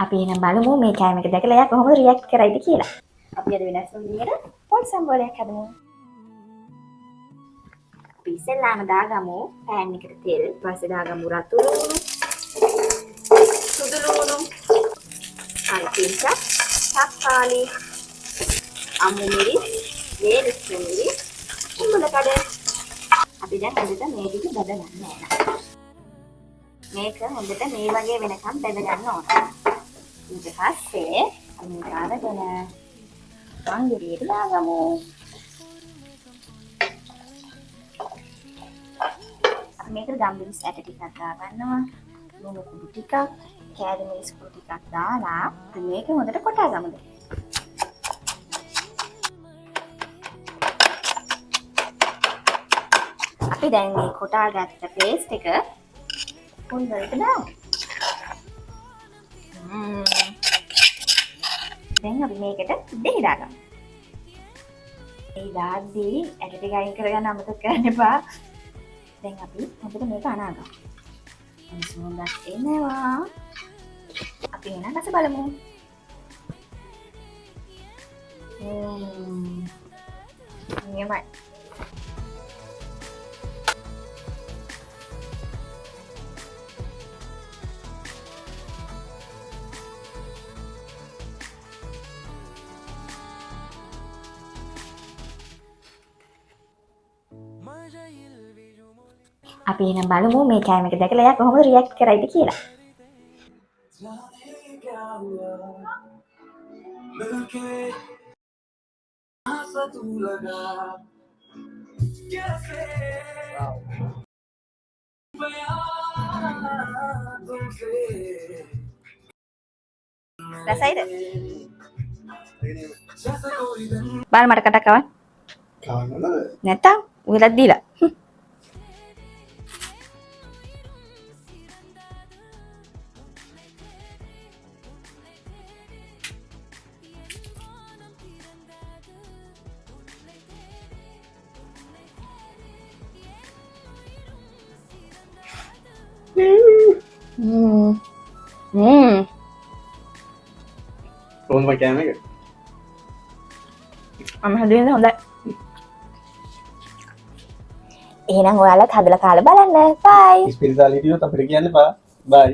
අපි එනම් බලමු මේ කෑම එක දැකලා එයා කොහොමද රියැක්ට් කරයිද කියලා. අපි අද වෙනස් විදිහට පොල් සම්බෝලයක් හදමු. අපි ඉස්සෙල්ලාම දාගමු පෑන් එකට තෙල්, ඊපස්සේ දාගමු රතු ලුණු, සුදු ලුණු, අල්පින්ච, තක්කාලි, අමු මිරිස්, වේලි මිරිස්, කුඹල කඩ. අපි දැන් හොඳට මේ ටික බද ගන්න ඕන. මේක හොඳට මේ වගේ වෙනකම් බද ගන්න ඕන. ඊට පස්සේ අපි අරගෙන වංගෙඩියට දාගමු. අපි මේකට ගම්බිරිස් ඇට ටිකක් දාගන්නවා. ලුණු කුඩු ටිකක්, කෑලි මිරිස් කුඩු ටිකක් දාලා අපි මේක හොඳට කොටා ගමු. අපි දැන් මේ කොටාගත්ත පේස්ට් එක පොල් වලට දාමු. දැන් අපි මේකට දෙහි දාගමු. ඒ දාද්දී ඇට ටික අයින් කරගන්න අමතක කරන්න එපා. දැන් අපි හොඳට මේක අනාගමු. සුවඳක් එනවා. අපි එන රස බලමු. නියමයි. අපි එනම් බලමු මේ කෑම එක දැකලා එයා කොහොමද රියැක්ට් කරයිද කියලා. රසයිද? බාල මට කටක් කවන්න. කවන්නද? නැත්තම් උයලක් දීලා. කොහොමද කෑම එක? මම හදුවේ හොඳයි. එහෙනම් ඔයාලත් හදලා කාලා බලන්න. බයි. ඉස්පිරිතාල හිටියොත් අපිට කියන්න එපා. බයි.